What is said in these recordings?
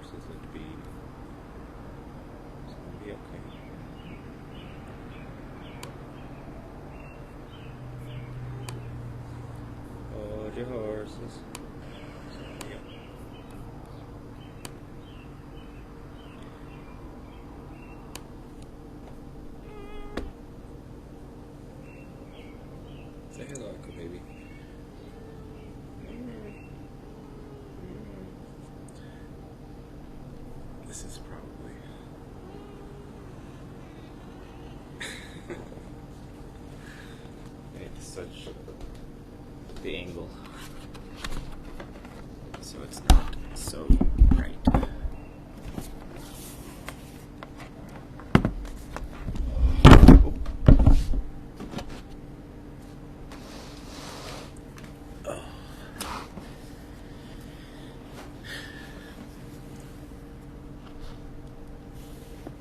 horses would be. It's gonna be okay. Hold your horses. It's gonna be okay. Say hello, Uncle Baby. This is probably it's such the angle, so it's not so bright.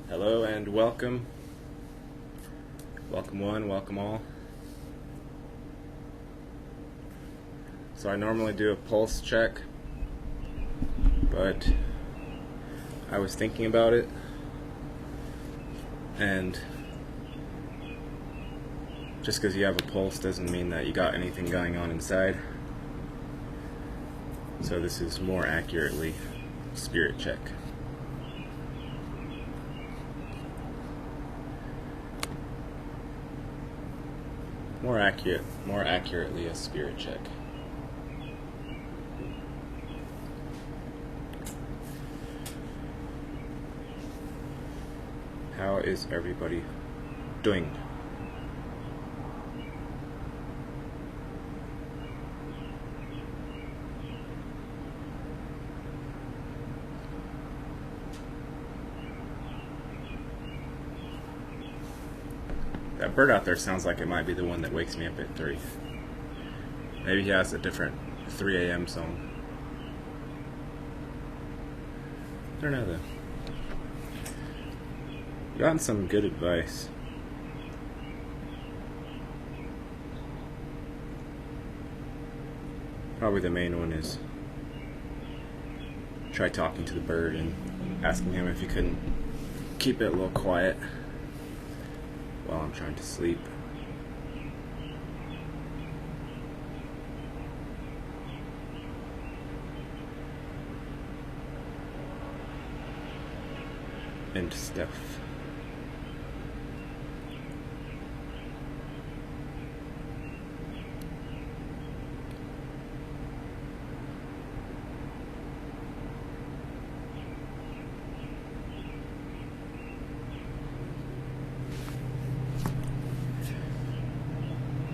Hello and welcome. Welcome one, welcome all. So I normally do a pulse check, but I was thinking about it, and just because you have a pulse doesn't mean that you got anything going on inside. So this is more accurately spirit check. More accurately a spirit check. How is everybody doing? That bird out there sounds like it might be the one that wakes me up at 3. Maybe he has a different 3 a.m. song. I don't know though. Gotten some good advice. Probably the main one is try talking to the bird and asking him if he couldn't keep it a little quiet while I'm trying to sleep. And stuff.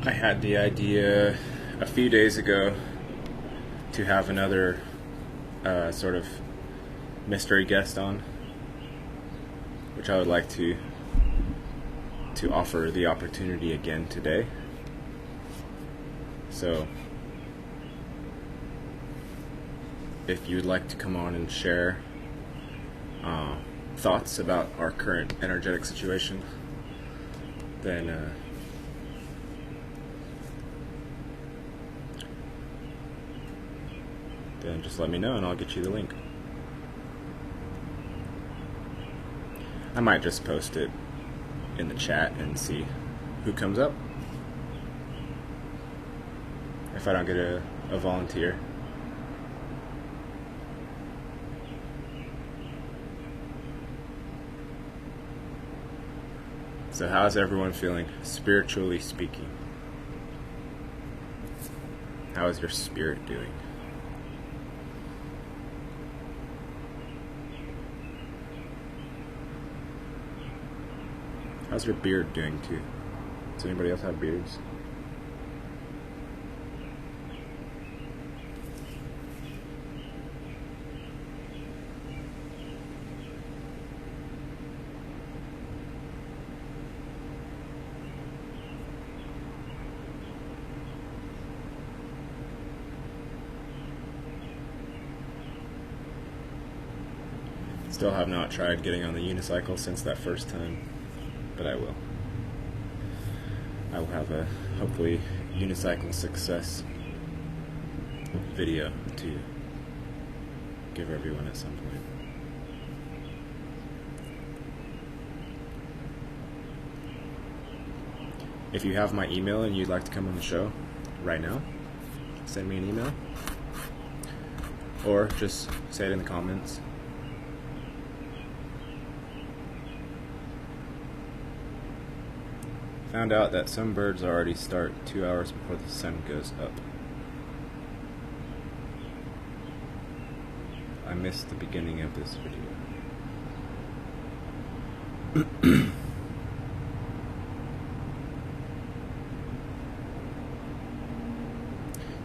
I had the idea a few days ago to have another sort of mystery guest on, which I would like to offer the opportunity again today. So if you'd like to come on and share thoughts about our current energetic situation, then just let me know and I'll get you the link. I might just post it in the chat and see who comes up if I don't get a volunteer. So how's everyone feeling, spiritually speaking? How is your spirit doing? How's your beard doing too? Does anybody else have beards? Still have not tried getting on the unicycle since that first time, but I will. I will have a, hopefully, unicycle success video to give everyone at some point. If you have my email and you'd like to come on the show right now, send me an email. Or just say it in the comments. Found out that some birds already start 2 hours before the sun goes up. I missed the beginning of this video.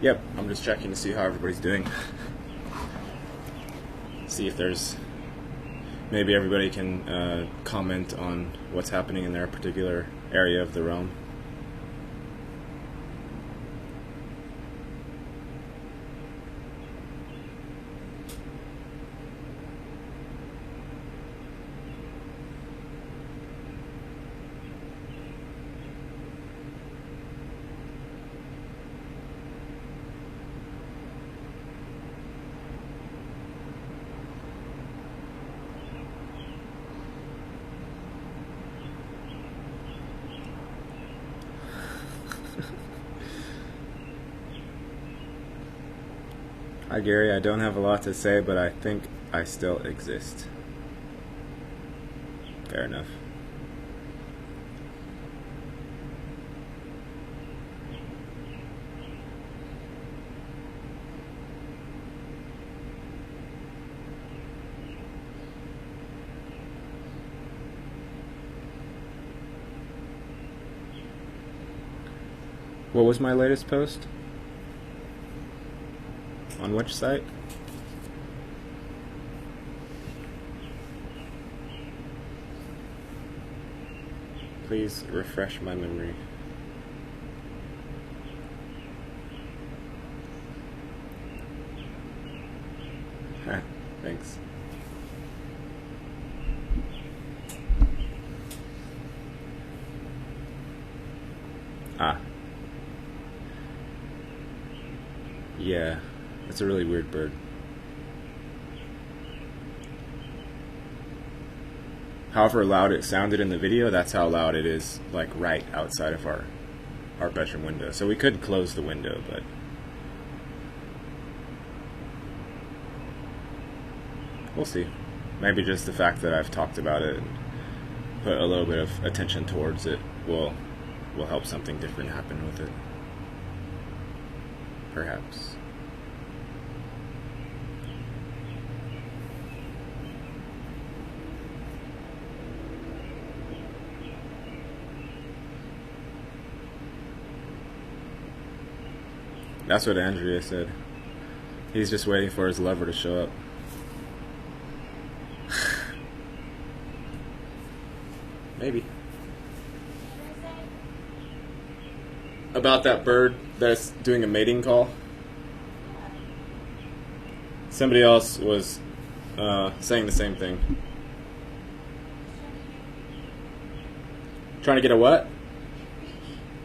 Yep, I'm just checking to see how everybody's doing. See if there's... maybe everybody can comment on what's happening in their particular area of the realm. Hi Gary, I don't have a lot to say, but I think I still exist. Fair enough. What was my latest post? On which site? Please refresh my memory. Thanks. Ah. Yeah. It's a really weird bird. However loud it sounded in the video, that's how loud it is, like right outside of our bedroom window. So we could close the window, but we'll see. Maybe just the fact that I've talked about it and put a little bit of attention towards it will help something different happen with it. Perhaps. That's what Andrea said. He's just waiting for his lover to show up. Maybe. About that bird that's doing a mating call. Somebody else was saying the same thing. Trying to get a what?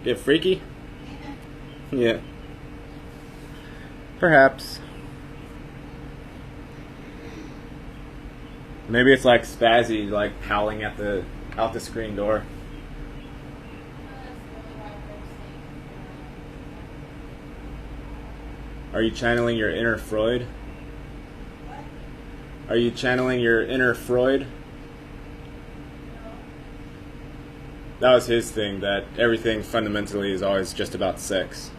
Get freaky? Yeah. Perhaps. Maybe it's like Spazzy, like howling at out the screen door. Are you channeling your inner Freud? Are you channeling your inner Freud? That was his thing, that everything fundamentally is always just about sex.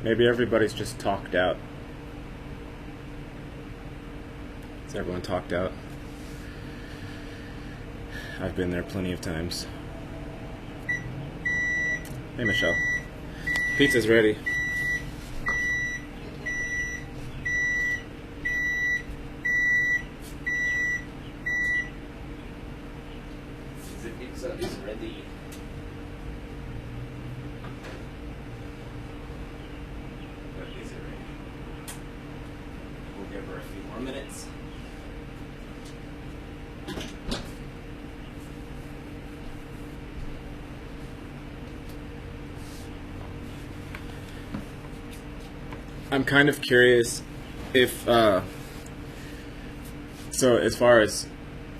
Maybe everybody's just talked out. Is everyone talked out? I've been there plenty of times. Hey, Michelle. Pizza's ready. The pizza is ready. But is it ready? We'll give her a few more minutes. I'm kind of curious if, so as far as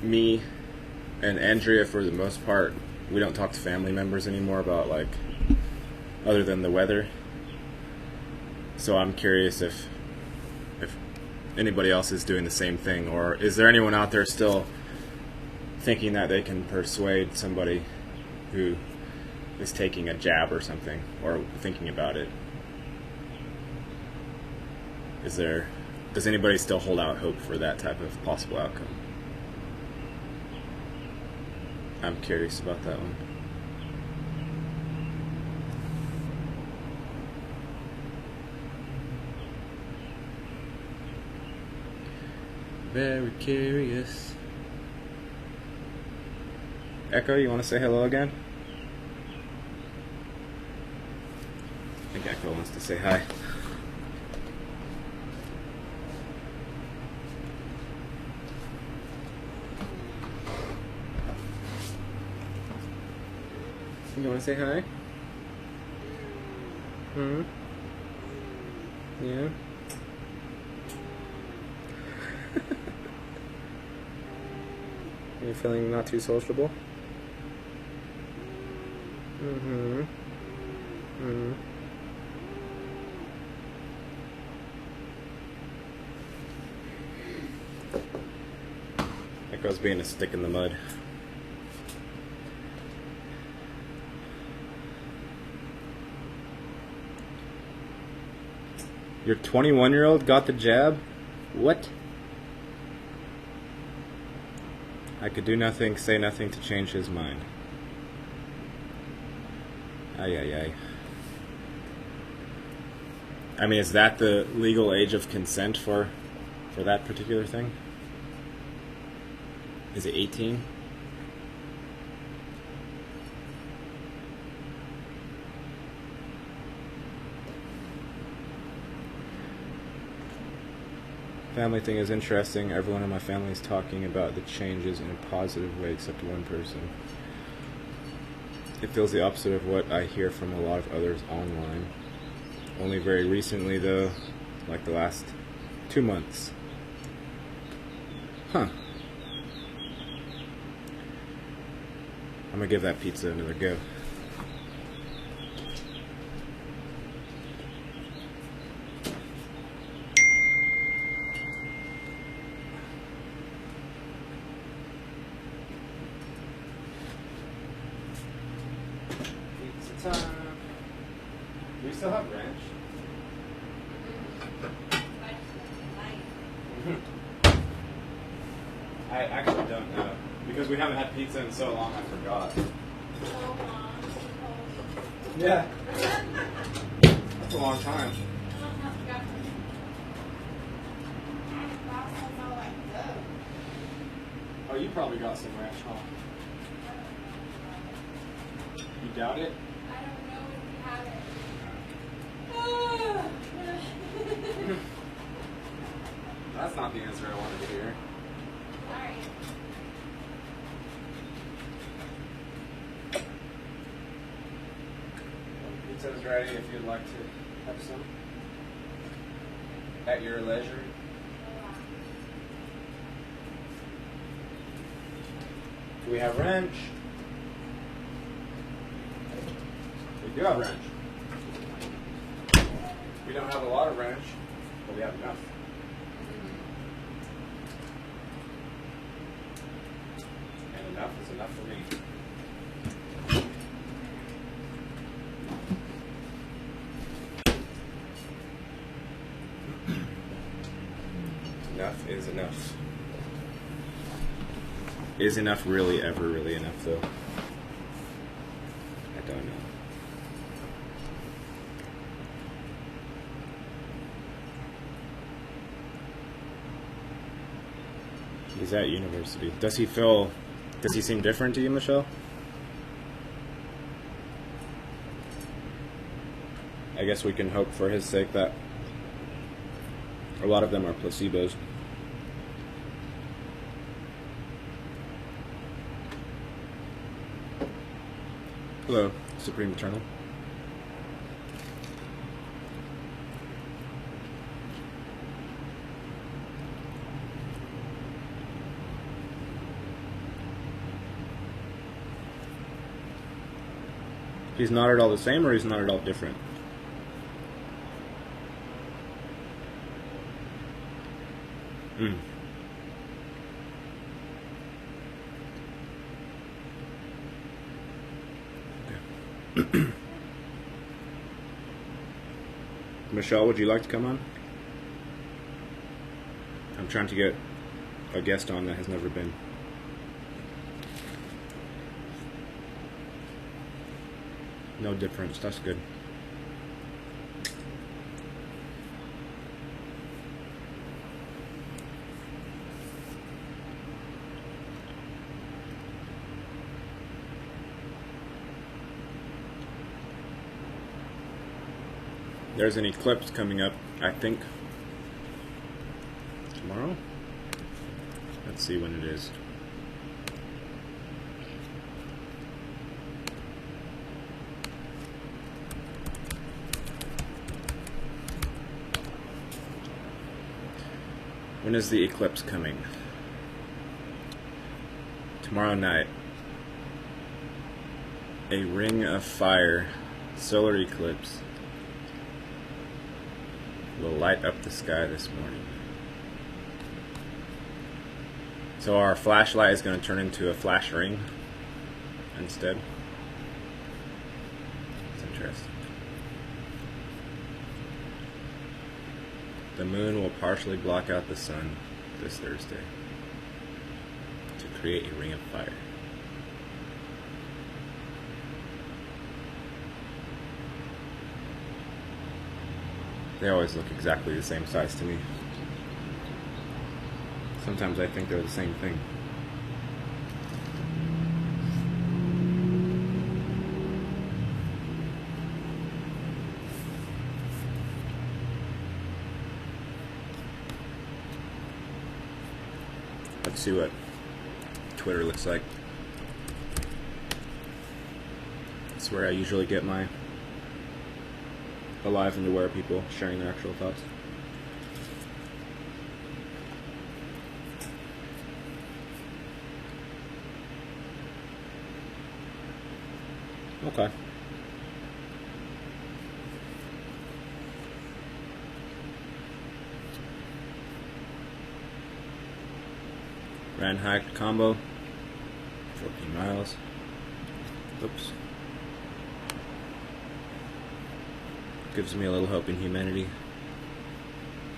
me and Andrea, for the most part, we don't talk to family members anymore about, like, other than the weather. So I'm curious if anybody else is doing the same thing, or is there anyone out there still thinking that they can persuade somebody who is taking a jab or something, or thinking about it? Does anybody still hold out hope for that type of possible outcome? I'm curious about that one. Very curious. Echo, you want to say hello again? I think Echo wants to say hi. You want to say hi? Yeah? Are you feeling not too sociable? Echo's being a stick in the mud. Your 21-year-old got the jab? What? I could do nothing, say nothing to change his mind. Ay, ay, ay. I mean, is that the legal age of consent for that particular thing? Is it 18? Family thing is interesting. Everyone in my family is talking about the changes in a positive way except one person. It feels the opposite of what I hear from a lot of others online. Only very recently, though, like the last 2 months. Huh. I'm gonna give that pizza another go. Pizza time. Do we still have ranch? I actually don't know. Because we haven't had pizza in so long, I forgot. Yeah. That's a long time. Oh, you probably got some ranch, huh? You doubt it? I don't know if you have it. That's not the answer I wanted to hear. Sorry. Pizza's ready if you'd like to have some. At your leisure. Do we have ranch? We do have ranch. We don't have a lot of ranch, but we have enough. And enough is enough for me. Enough is enough. Is enough really ever really enough, though? I don't know. He's at university. Does he seem different to you, Michelle? I guess we can hope for his sake that a lot of them are placebos. Hello, Supreme Eternal. He's not at all the same, or he's not at all different? Michelle, would you like to come on? I'm trying to get a guest on that has never been. No difference, that's good. There's an eclipse coming up, I think, tomorrow? Let's see when it is. When is the eclipse coming? Tomorrow night. A ring of fire solar eclipse will light up the sky this morning. So our flashlight is going to turn into a flash ring instead. It's interesting. The moon will partially block out the sun this Thursday to create a ring of fire. They always look exactly the same size to me. Sometimes I think they're the same thing. Let's see what Twitter looks like. That's where I usually get my alive and aware people sharing their actual thoughts. Okay. Ran hiked combo, 14 miles. Oops. Gives me a little hope in humanity.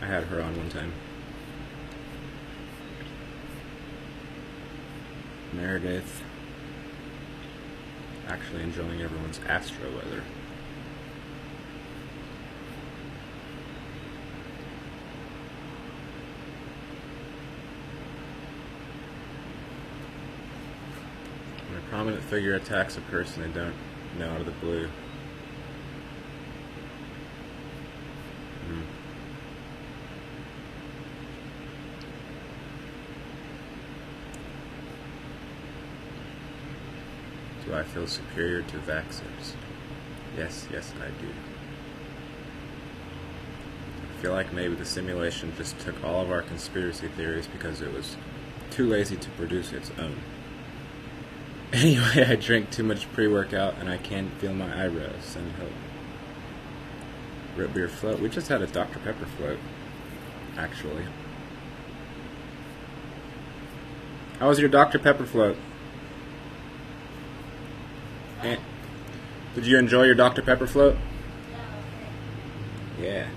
I had her on one time. Meredith. Actually enjoying everyone's astro weather. When a prominent figure attacks a person they don't know out of the blue. Do I feel superior to vaxxers? Yes, yes, I do. I feel like maybe the simulation just took all of our conspiracy theories because it was too lazy to produce its own. Anyway, I drank too much pre-workout and I can't feel my eyebrows. Send help. Root beer float. We just had a Dr. Pepper float, actually. How was your Dr. Pepper float? Did you enjoy your Dr. Pepper float? Yeah.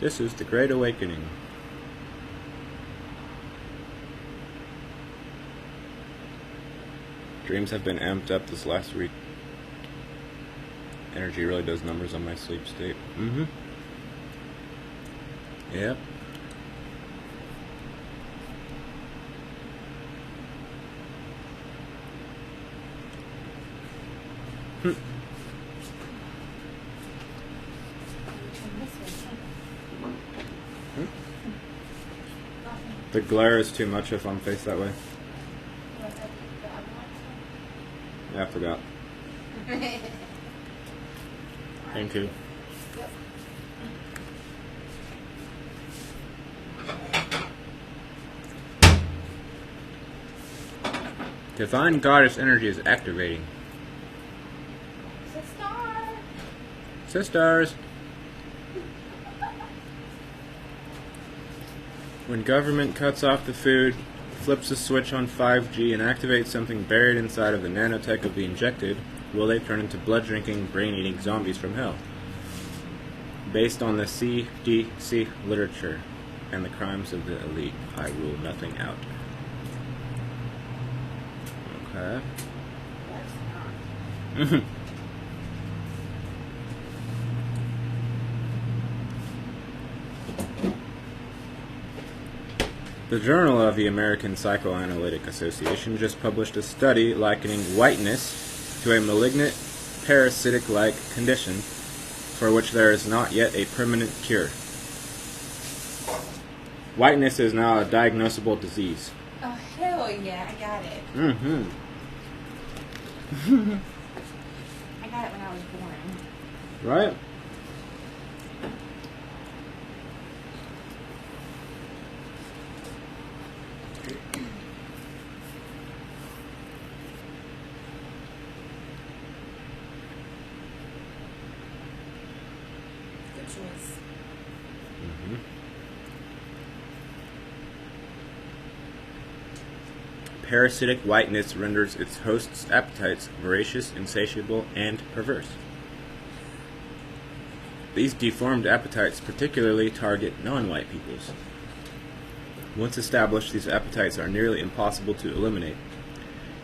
This is the Great Awakening. Dreams have been amped up this last week. Energy really does numbers on my sleep state. Mm-hmm. Yep. The glare is too much if I'm faced that way. Yeah, I forgot. Thank you. Divine Goddess energy is activating. Sisters! When government cuts off the food, flips a switch on 5G, and activates something buried inside of the nanotech of the injected, will they turn into blood-drinking, brain-eating zombies from hell? Based on the CDC literature and the crimes of the elite, I rule nothing out. Okay. The Journal of the American Psychoanalytic Association just published a study likening whiteness to a malignant, parasitic-like condition for which there is not yet a permanent cure. Whiteness is now a diagnosable disease. Oh, hell yeah, I got it. Mm-hmm. I got it when I was born. Right? Good choice. Mm-hmm. Parasitic whiteness renders its host's appetites voracious, insatiable, and perverse. These deformed appetites particularly target non-white peoples. Once established, these appetites are nearly impossible to eliminate.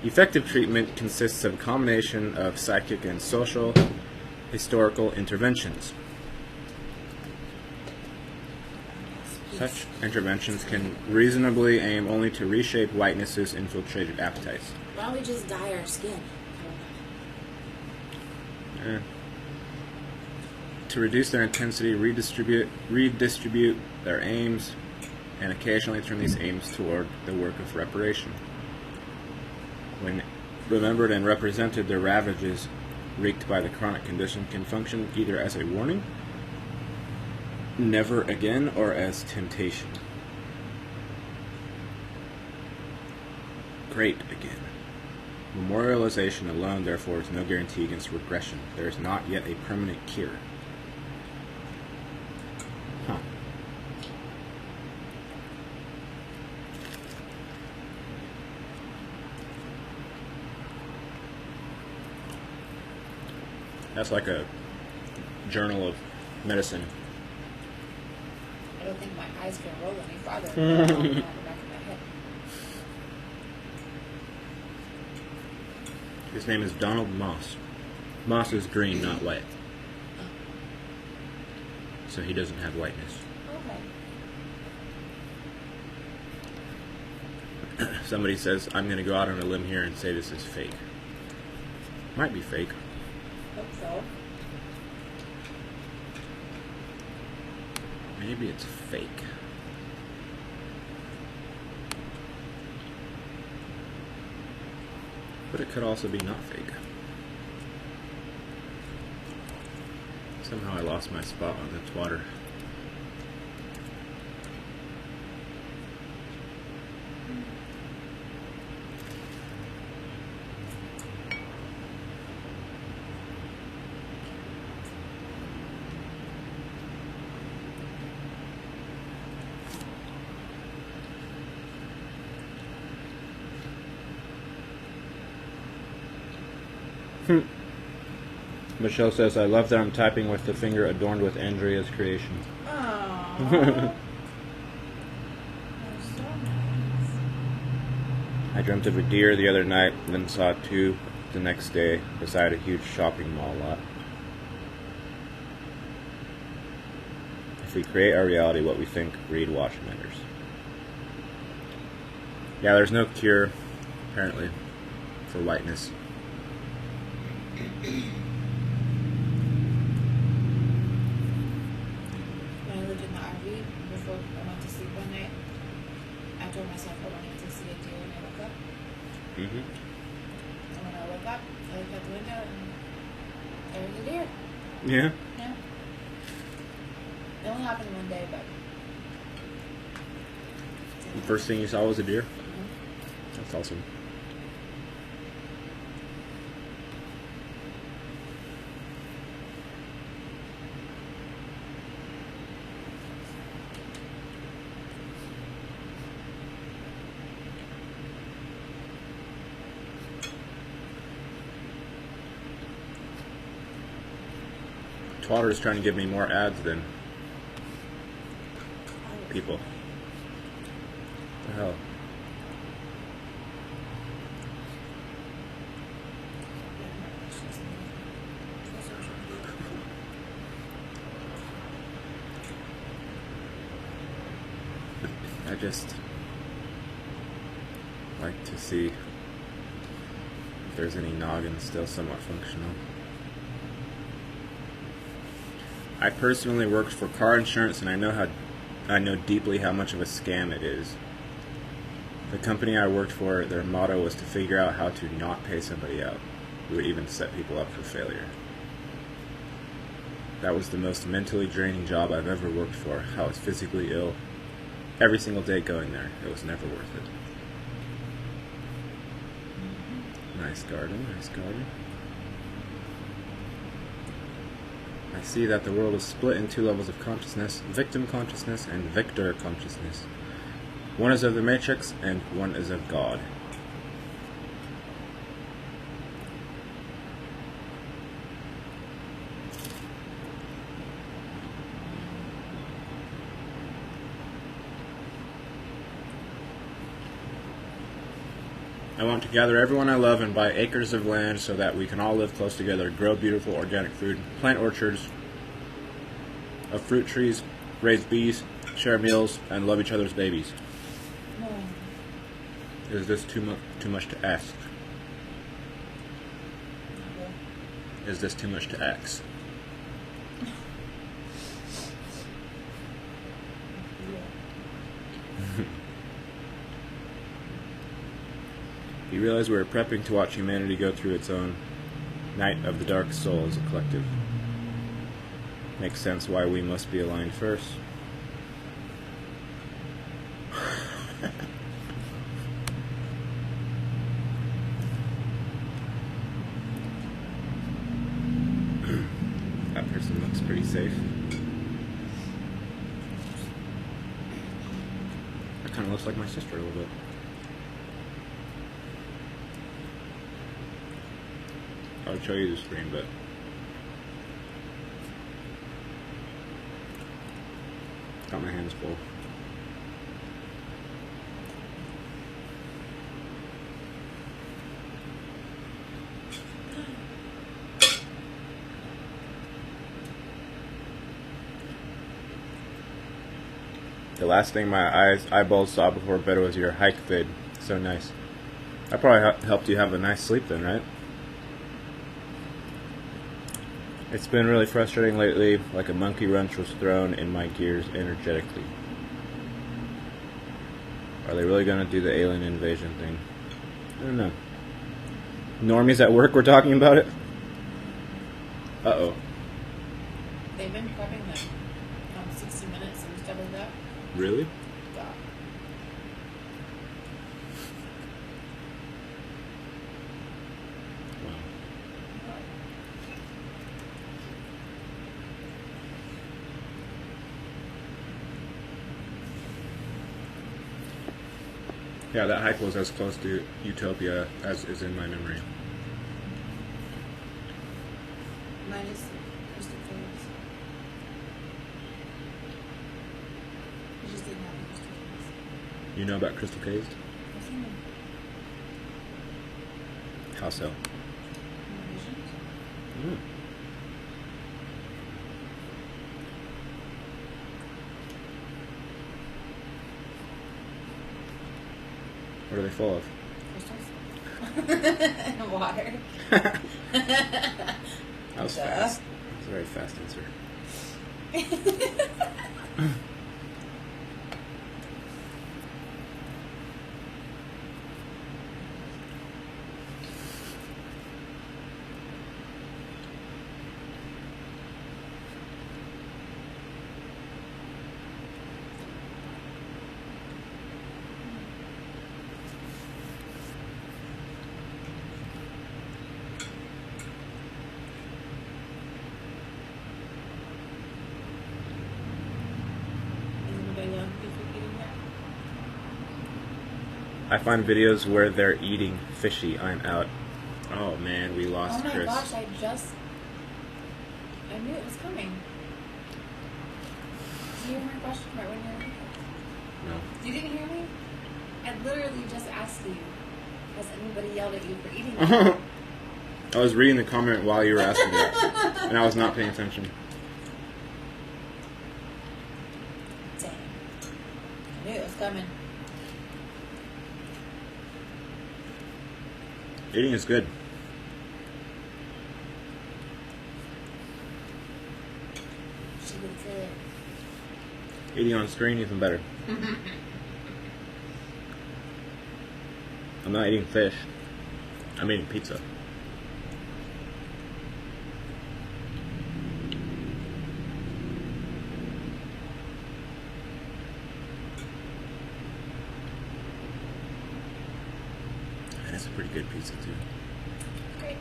Effective treatment consists of a combination of psychic and social, historical interventions. Such interventions can reasonably aim only to reshape whiteness's infiltrated appetites. Why don't we just dye our skin? To reduce their intensity, redistribute their aims, and occasionally turn these aims toward the work of reparation. When remembered and represented, their ravages wreaked by the chronic condition can function either as a warning, never again, or as temptation. Great again. Memorialization alone, therefore, is no guarantee against regression. There is not yet a permanent cure. Huh. That's like a journal of medicine. I don't think my eyes can roll any farther. On the back of my head. His name is Donald Moss. Moss is green, not white. So he doesn't have whiteness. Okay. Somebody says, I'm going to go out on a limb here and say this is fake. Might be fake. Hope so. Maybe it's fake. But it could also be not fake. Somehow I lost my spot on the water. Michelle says, I love that I'm typing with the finger adorned with Andrea's creation. Aww. Aw. That's so nice. I dreamt of a deer the other night, and then saw two the next day beside a huge shopping mall lot. If we create our reality what we think, read Watchmenders. Yeah, there's no cure, apparently, for whiteness. When I lived in the RV, before I went to sleep one night, I told myself I wanted to see a deer when I woke up. Mm-hmm. And when I woke up, I looked out the window and there was a deer. Yeah. Yeah. It only happened one day, but. The first thing you saw was a deer? Mhm. That's awesome. Twitter is trying to give me more ads than people. What the hell? I just like to see if there's any noggin still somewhat functional. I personally worked for car insurance, and I know deeply how much of a scam it is. The company I worked for, their motto was to figure out how to not pay somebody out. We would even set people up for failure. That was the most mentally draining job I've ever worked for. I was physically ill every single day going there. It was never worth it. Nice garden, nice garden. I see that the world is split in two levels of consciousness, victim consciousness and victor consciousness. One is of the Matrix and one is of God. I want to gather everyone I love and buy acres of land so that we can all live close together, grow beautiful organic food, plant orchards of fruit trees, raise bees, share meals, and love each other's babies. No. Is this too much to ask? Is this too much to ask? You realize we're prepping to watch humanity go through its own night of the dark soul as a collective. Makes sense why we must be aligned first. That person looks pretty safe. That kind of looks like my sister a little bit. I would show you the screen, but got my hands full. The last thing my eyeballs saw before bed was your hike vid. So nice. That probably helped you have a nice sleep then, right? It's been really frustrating lately, like a monkey wrench was thrown in my gears energetically. Are they really going to do the alien invasion thing? I don't know. Normies at work were talking about it? Uh-oh. They've been prepping them 60 Minutes and stuff like that. Really? Yeah. Wow. Yeah, that hike was as close to utopia as is in my memory. Minus Christopher's. just didn't have Crystal Case. You know about Crystal Caves? I've seen them How so? in my visions. Mm. What are they full of? Crystals. And water. That was Duh. fast. That was a very fast answer. Is anybody else eating that? I find videos where they're eating fishy. I'm out. Oh man, we lost Oh my Chris. gosh, I knew it was coming. Did you hear my question right when you were No. You didn't hear me? I literally just asked you, has anybody yelled at you for eating I that? was reading the comment while you were asking it, and I was not paying attention. Dang. I knew it was coming. Eating is good. She would feel it. Eating on screen, even better. I'm not eating fish. I'm eating pizza. And it's a pretty good pizza too. Great.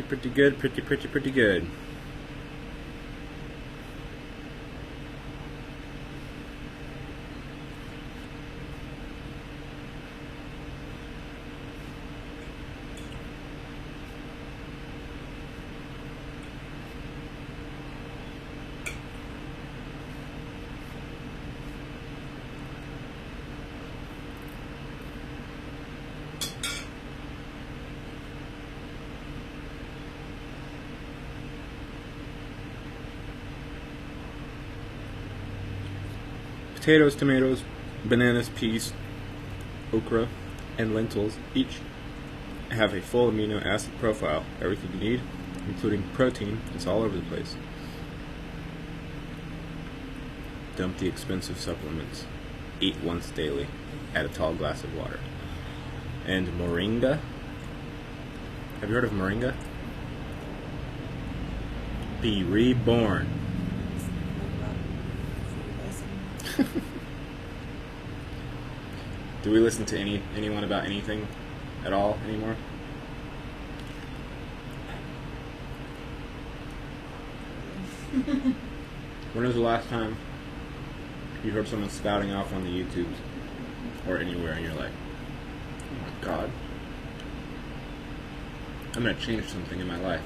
Pretty good, pretty good. Potatoes, tomatoes, bananas, peas, okra, and lentils each have a full amino acid profile. Everything you need, including protein, is all over the place. Dump the expensive supplements. Eat once daily. Add a tall glass of water. And moringa. Have you heard of moringa? Be reborn. Do we listen to anyone about anything at all anymore? When was the last time you heard someone spouting off on the YouTubes or anywhere and you're like, oh my god, I'm gonna change something in my life?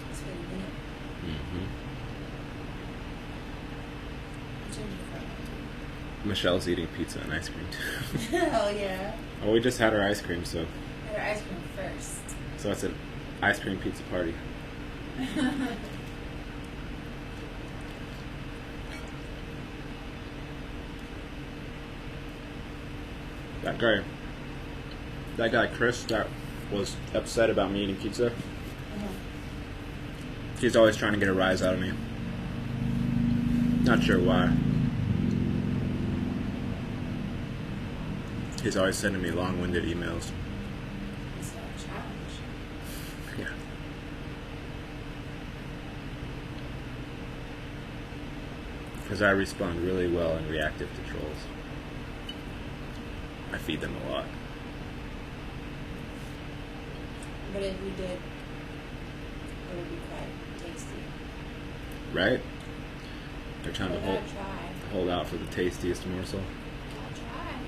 That's what you meant. Mm-hmm. I changed it for Michelle's eating pizza and ice cream too. Hell yeah. Well, we just had our ice cream, so Had our ice cream first. it's an ice cream pizza party. That guy Chris that was upset about me eating pizza, he's always trying to get a rise out of me. Not sure why. He's always sending me long-winded emails. It's not a challenge. Yeah. Because I respond really well and reactive to trolls. I feed them a lot. But if we did, it would be quite tasty. Right? They're trying to But hold, I'll try. hold out for the tastiest morsel. I'll try.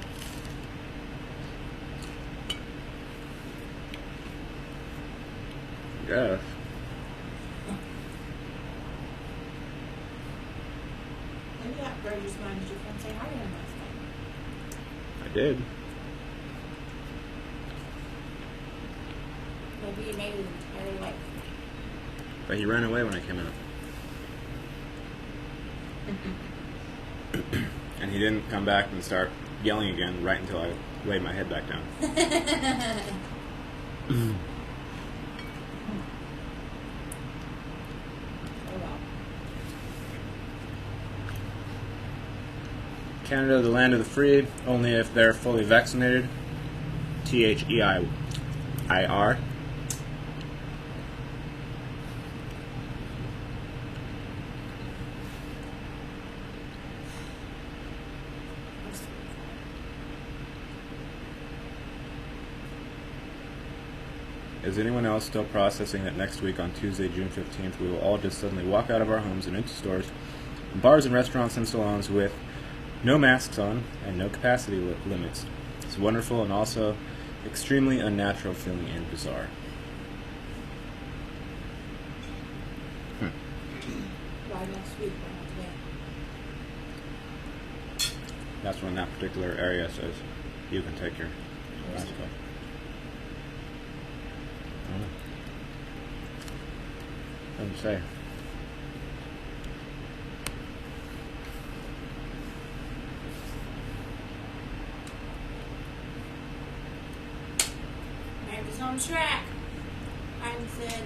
Yes. just wanted you to come say hi to him last night. I did. Maybe he made his entire life. But he ran away when I came out. And he didn't come back and start yelling again right until I laid my head back down. Oh well. Canada, the land of the free, only if they're fully vaccinated. THEIR. Is anyone else still processing that next week on Tuesday, June 15th, we will all just suddenly walk out of our homes and into stores, bars and restaurants and salons with no masks on and no capacity limits? It's wonderful and also extremely unnatural feeling and bizarre. Why next week? Why not today? That's when that particular area says you can take your mask off. I don't know. Doesn't say. Man is on track. Biden said,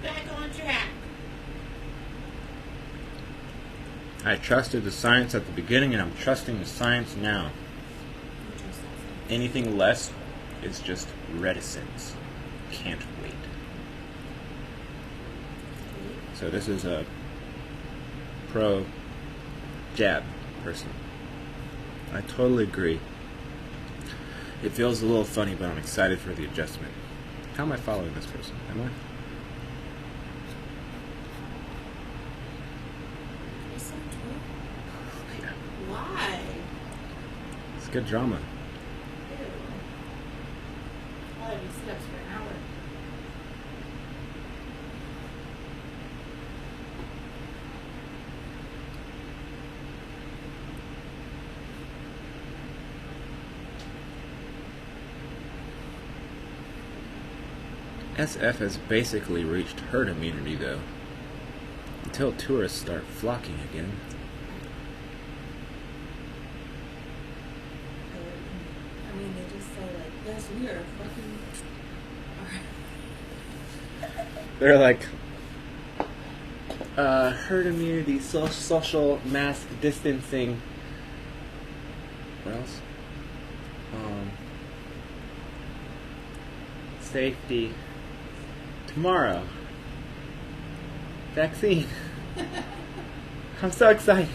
back on track. I trusted the science at the beginning, and I'm trusting the science now. Anything less is just reticence. Can't wait. So this is a pro-jab person. I totally agree. It feels a little funny, but I'm excited for the adjustment. How am I following this person? Am I? Is that true? Yeah. Why? It's good drama. Ew. I'll have you sit-ups for an hour. SF has basically reached herd immunity, though. Until tourists start flocking again. I mean, they just say, like, yes, we are fucking... They're like, herd immunity, social mask distancing. What else? Safety. Tomorrow. Vaccine. I'm so excited.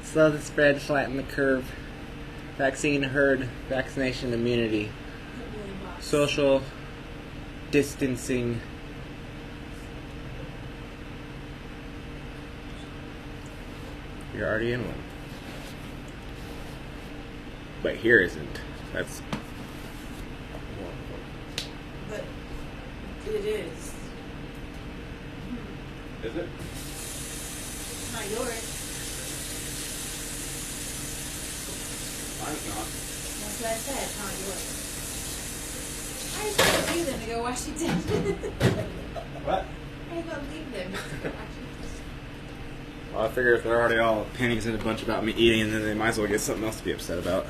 Slow the spread, flatten the curve. Vaccine herd, vaccination immunity. Social distancing. You're already in one. But here isn't. That's... But it is. Is it? It's not yours. Mine's not. That's what I said. It's not yours. I just leave them to go Washington. What? I go leave them to go Washington. Well, I figure if they're already all panties in a bunch about me eating, then they might as well get something else to be upset about.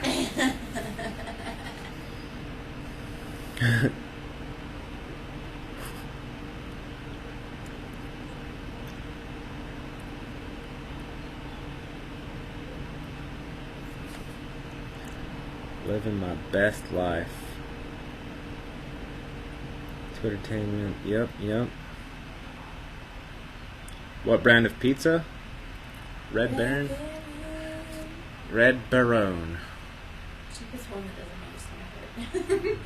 Living my best life. Twittertainment. Yep. What brand of pizza? Red Baron? Red Baron. Cheapest one that doesn't understand it.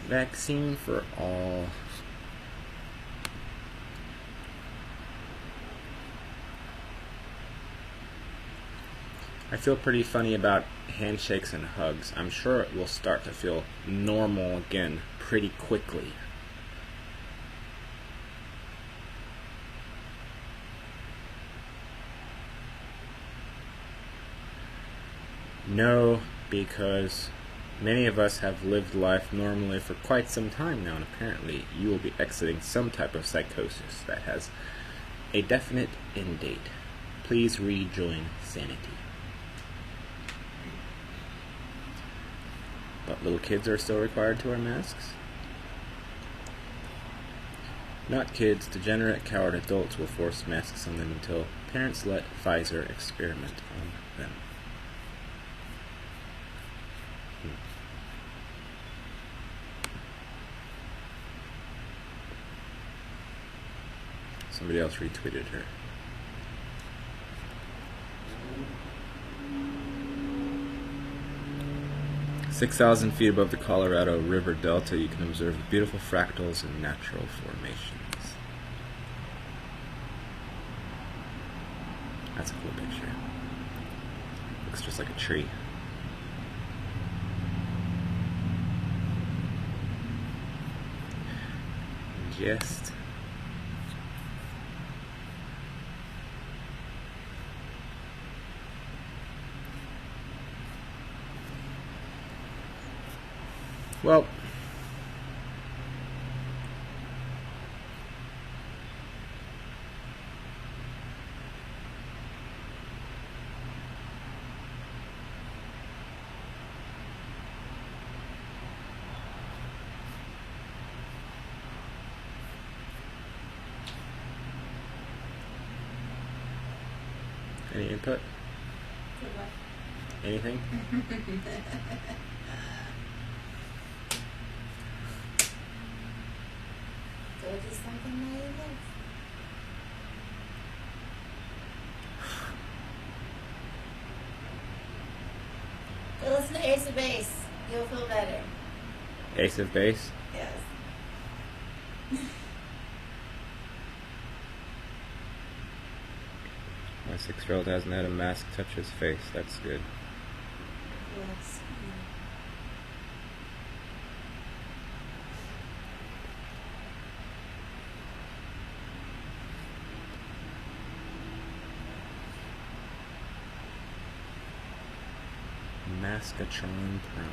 Vaccine for all. I feel pretty funny about handshakes and hugs. I'm sure it will start to feel normal again pretty quickly. No, because many of us have lived life normally for quite some time now, and apparently you will be exiting some type of psychosis that has a definite end date. Please rejoin sanity. But little kids are still required to wear masks? Not kids, degenerate, coward adults will force masks on them until parents let Pfizer experiment on them. Somebody else retweeted her. "6,000 feet above the Colorado River Delta, you can observe beautiful fractals and natural formations." That's a cool picture. Looks just like a tree. Just well, any input? Anything? So it is something that you love. Go listen to Ace of Base. You'll feel better. Ace of Base? Yes. My 6-year-old hasn't had a mask touch his face. That's good. Yes. Maskatron Prime.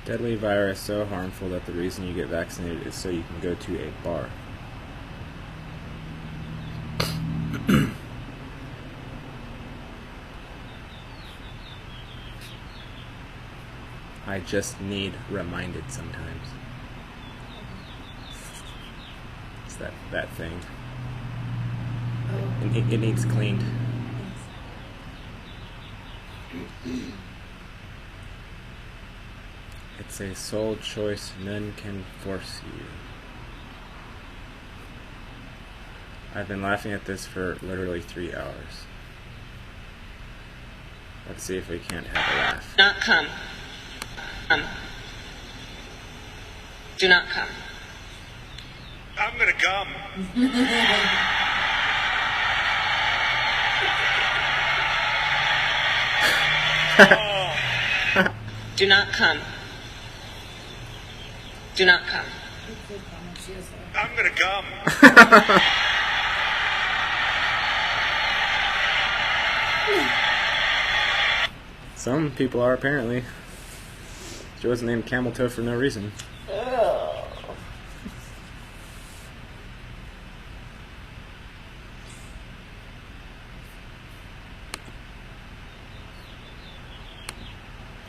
Deadly virus so harmful that the reason you get vaccinated is so you can go to a bar. I just need reminded sometimes. It's that thing. Oh. It needs cleaned. Yes. It's a soul choice none can force you. I've been laughing at this for literally 3 hours. Let's see if we can't have a laugh. Not come. Do not come. I'm gonna gum. Do not come. Do not come. I'm gonna gum. Some people are, apparently. She wasn't named Camel Toe for no reason.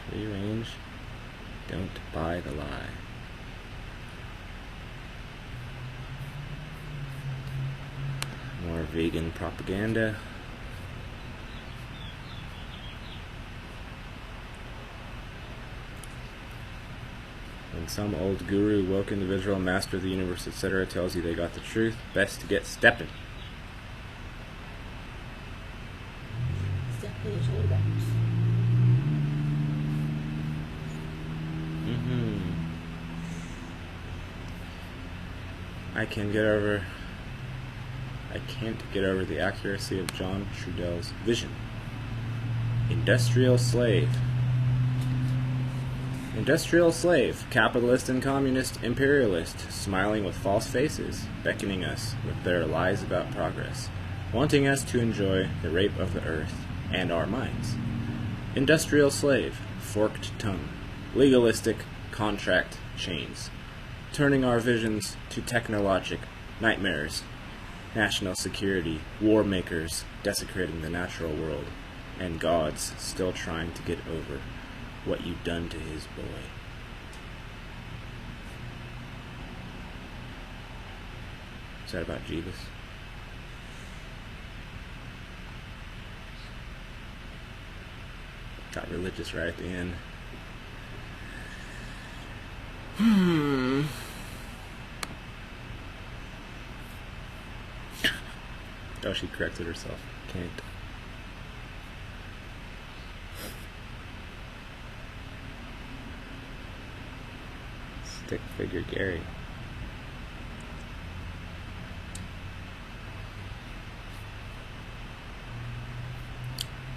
Free range. Don't buy the lie. More vegan propaganda. When some old guru, woke individual, master of the universe, etc. tells you they got the truth, best to get stepping. I can't get over the accuracy of John Trudell's vision. Industrial slave. Industrial slave, capitalist and communist, imperialist, smiling with false faces, beckoning us with their lies about progress, wanting us to enjoy the rape of the earth and our minds. Industrial slave, forked tongue, legalistic contract chains, turning our visions to technologic nightmares, national security, war makers desecrating the natural world, and gods still trying to get over what you done to his boy. Is that about Jeebus? Got religious right at the end. Oh, she corrected herself. Can't. Stick figure Gary.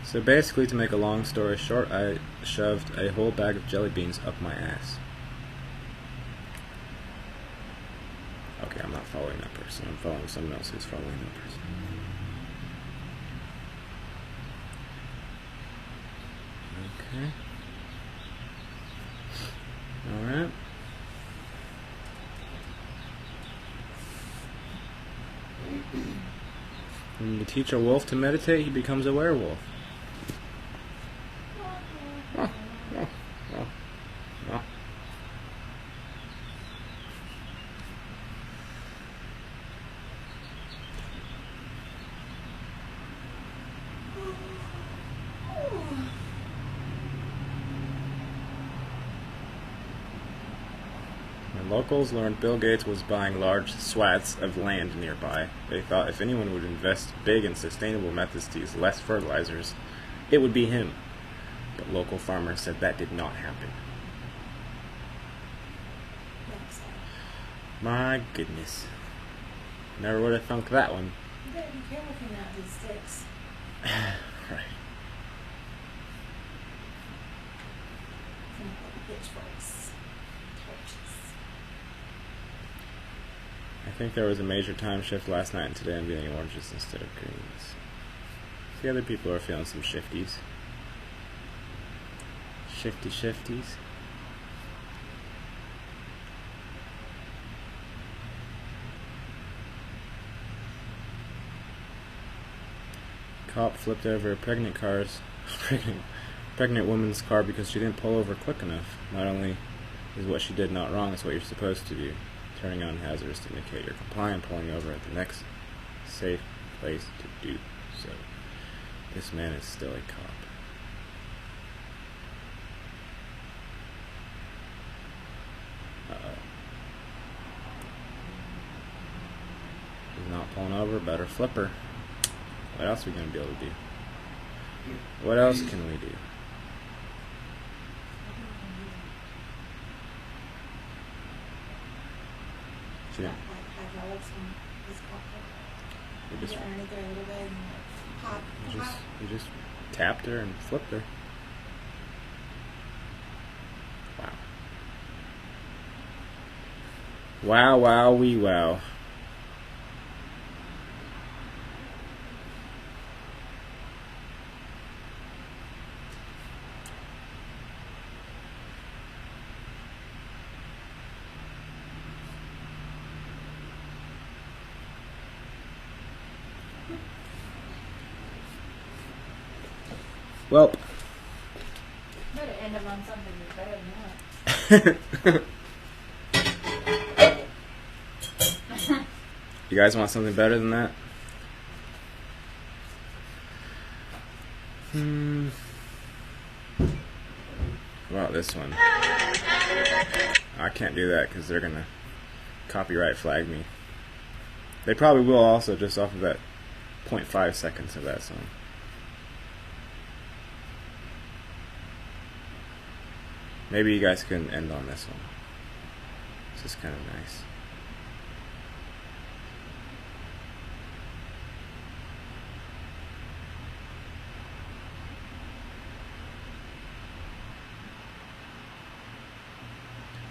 So basically, to make a long story short, I shoved a whole bag of jelly beans up my ass. Okay, I'm not following that person. I'm following someone else who's following that person. Okay. Alright. When you teach a wolf to meditate, he becomes a werewolf. Locals learned Bill Gates was buying large swaths of land nearby. They thought if anyone would invest big and sustainable methods to use less fertilizers, it would be him. But local farmers said that did not happen. My goodness. Never would have thunk that one. You gotta be careful coming out these sticks. Right. Pitchforks. Torches. I think there was a major time shift last night and today I'm getting oranges instead of greens. The other people are feeling some shifties. Shifties. Cop flipped over a pregnant woman's car because she didn't pull over quick enough. Not only is what she did not wrong, it's what you're supposed to do. Turning on hazards to indicate you're compliant, pulling over at the next safe place to do so. This man is still a cop. Uh-oh. He's not pulling over, better flipper. What else are we going to be able to do? What else can we do? Yeah. You just tapped her and flipped her. Wow. Wow, wee wow. Well, better end up on something better than that. You guys want something better than that? How about this one? I can't do that because they're gonna copyright flag me. They probably will also, just off of that 0.5 seconds of that song. Maybe you guys can end on this one. This is kind of nice.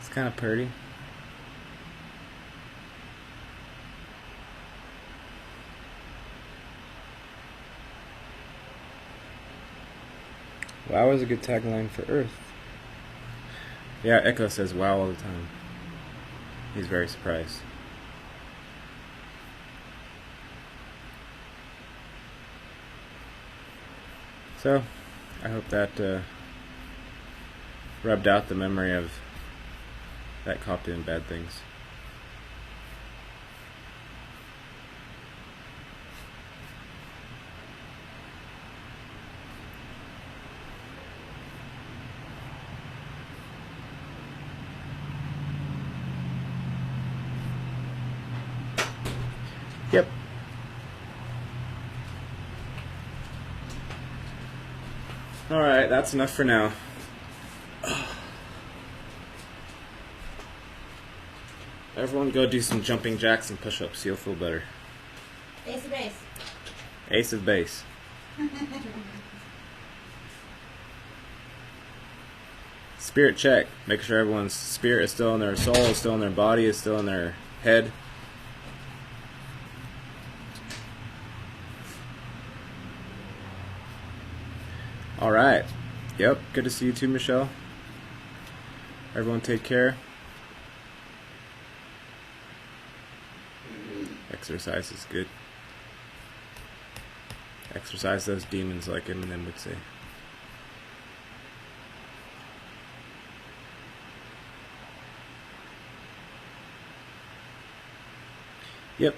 It's kind of pretty. Wow is a good tagline for Earth. Yeah, Echo says wow all the time. He's very surprised. So, I hope that rubbed out the memory of that cop doing bad things. Yep. Alright, that's enough for now. Everyone go do some jumping jacks and push-ups. You'll feel better. Ace of base. Ace of base. Spirit check. Make sure everyone's spirit is still in their soul, is still in their body, is still in their head. Alright. Yep, good to see you too, Michelle. Everyone take care. Exercise is good. Exercise those demons, like Eminem would say. Yep.